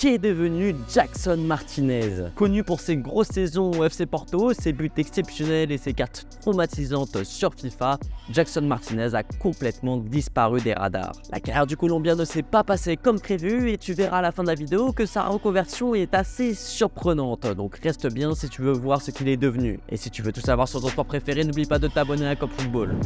Qu'est devenu Jackson Martinez? Connu pour ses grosses saisons au FC Porto, ses buts exceptionnels et ses cartes traumatisantes sur FIFA, Jackson Martinez a complètement disparu des radars. La carrière du Colombien ne s'est pas passée comme prévu et tu verras à la fin de la vidéo que sa reconversion est assez surprenante. Donc reste bien si tu veux voir ce qu'il est devenu. Et si tu veux tout savoir sur ton sport préféré, n'oublie pas de t'abonner à Cop Football.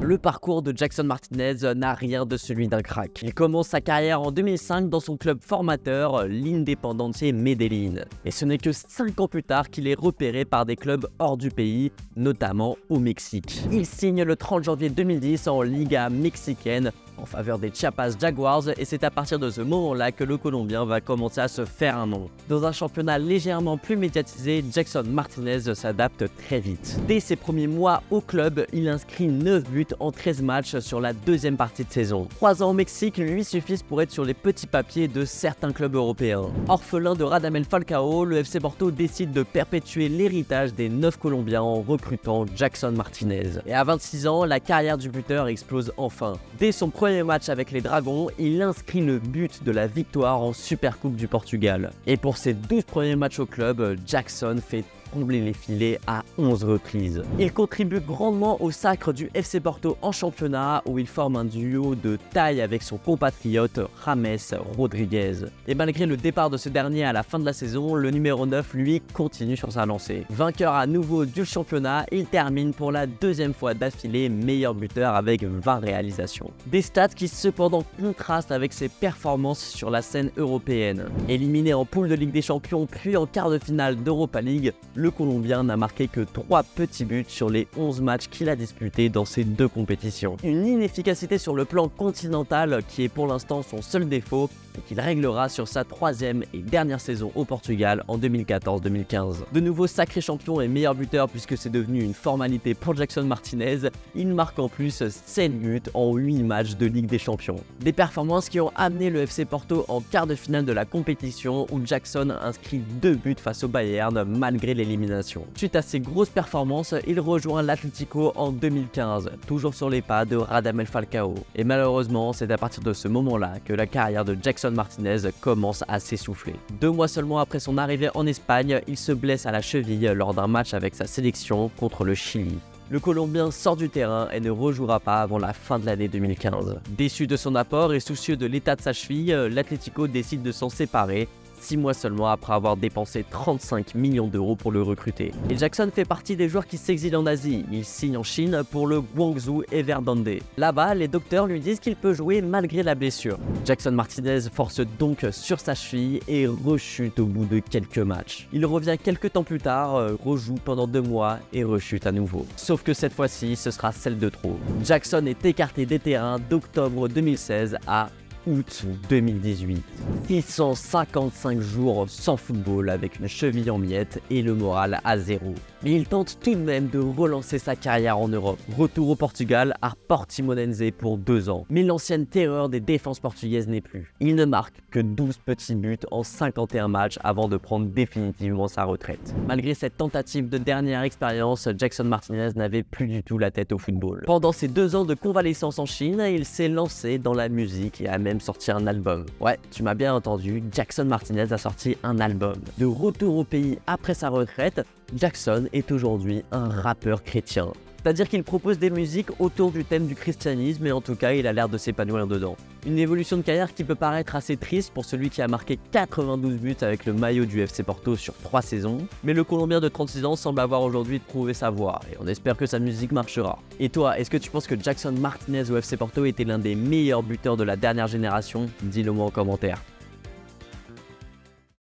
Le parcours de Jackson Martinez n'a rien de celui d'un crack. Il commence sa carrière en 2005 dans son club formateur, l'Independiente Medellín. Et ce n'est que 5 ans plus tard qu'il est repéré par des clubs hors du pays, notamment au Mexique. Il signe le 30 janvier 2010 en Liga mexicaine en faveur des Chiapas Jaguars et c'est à partir de ce moment-là que le Colombien va commencer à se faire un nom. Dans un championnat légèrement plus médiatisé, Jackson Martinez s'adapte très vite. Dès ses premiers mois au club, il inscrit 9 buts en 13 matchs sur la deuxième partie de saison. 3 ans au Mexique lui suffisent pour être sur les petits papiers de certains clubs européens. Orphelin de Radamel Falcao, le FC Porto décide de perpétuer l'héritage des 9 Colombiens en recrutant Jackson Martinez. Et à 26 ans, la carrière du buteur explose enfin. Dès son premier match avec les Dragons, il inscrit le but de la victoire en Supercoupe du Portugal. Et pour ses 12 premiers matchs au club, Jackson fait trembler les filets à 11 reprises. Il contribue grandement au sacre du FC Porto en championnat où il forme un duo de taille avec son compatriote James Rodriguez. Et malgré le départ de ce dernier à la fin de la saison, le numéro 9 lui continue sur sa lancée. Vainqueur à nouveau du championnat, il termine pour la deuxième fois d'affilée meilleur buteur avec 20 réalisations. Des stats qui cependant contrastent avec ses performances sur la scène européenne. Éliminé en poule de Ligue des Champions puis en quart de finale d'Europa League, le Colombien n'a marqué que 3 petits buts sur les 11 matchs qu'il a disputés dans ces deux compétitions. Une inefficacité sur le plan continental qui est pour l'instant son seul défaut et qu'il réglera sur sa 3e et dernière saison au Portugal en 2014-2015. De nouveau sacré champion et meilleur buteur puisque c'est devenu une formalité pour Jackson Martinez, il marque en plus 7 buts en 8 matchs de Ligue des Champions. Des performances qui ont amené le FC Porto en quart de finale de la compétition où Jackson inscrit 2 buts face au Bayern malgré l'élimination. Suite à ces grosses performances, il rejoint l'Atlético en 2015, toujours sur les pas de Radamel Falcao. Et malheureusement, c'est à partir de ce moment-là que la carrière de Jackson Martinez commence à s'essouffler. 2 mois seulement après son arrivée en Espagne, il se blesse à la cheville lors d'un match avec sa sélection contre le Chili. Le Colombien sort du terrain et ne rejouera pas avant la fin de l'année 2015. Déçu de son apport et soucieux de l'état de sa cheville, l'Atlético décide de s'en séparer 6 mois seulement après avoir dépensé 35 millions d'euros pour le recruter. Et Jackson fait partie des joueurs qui s'exilent en Asie. Il signe en Chine pour le Guangzhou Evergrande. Là-bas, les docteurs lui disent qu'il peut jouer malgré la blessure. Jackson Martinez force donc sur sa cheville et rechute au bout de quelques matchs. Il revient quelques temps plus tard, rejoue pendant 2 mois et rechute à nouveau. Sauf que cette fois-ci, ce sera celle de trop. Jackson est écarté des terrains d'octobre 2016 à août 2018. 655 jours sans football avec une cheville en miettes et le moral à zéro. Mais il tente tout de même de relancer sa carrière en Europe. Retour au Portugal à Portimonense pour 2 ans. Mais l'ancienne terreur des défenses portugaises n'est plus. Il ne marque que 12 petits buts en 51 matchs avant de prendre définitivement sa retraite. Malgré cette tentative de dernière expérience, Jackson Martinez n'avait plus du tout la tête au football. Pendant ces 2 ans de convalescence en Chine, il s'est lancé dans la musique et a même sorti un album. Ouais, tu m'as bien entendu, Jackson Martinez a sorti un album. De retour au pays après sa retraite, Jackson est aujourd'hui un rappeur chrétien. C'est-à-dire qu'il propose des musiques autour du thème du christianisme et en tout cas il a l'air de s'épanouir dedans. Une évolution de carrière qui peut paraître assez triste pour celui qui a marqué 92 buts avec le maillot du FC Porto sur 3 saisons, mais le Colombien de 36 ans semble avoir aujourd'hui trouvé sa voie et on espère que sa musique marchera. Et toi, est-ce que tu penses que Jackson Martinez au FC Porto était l'un des meilleurs buteurs de la dernière génération? Dis-le moi en commentaire.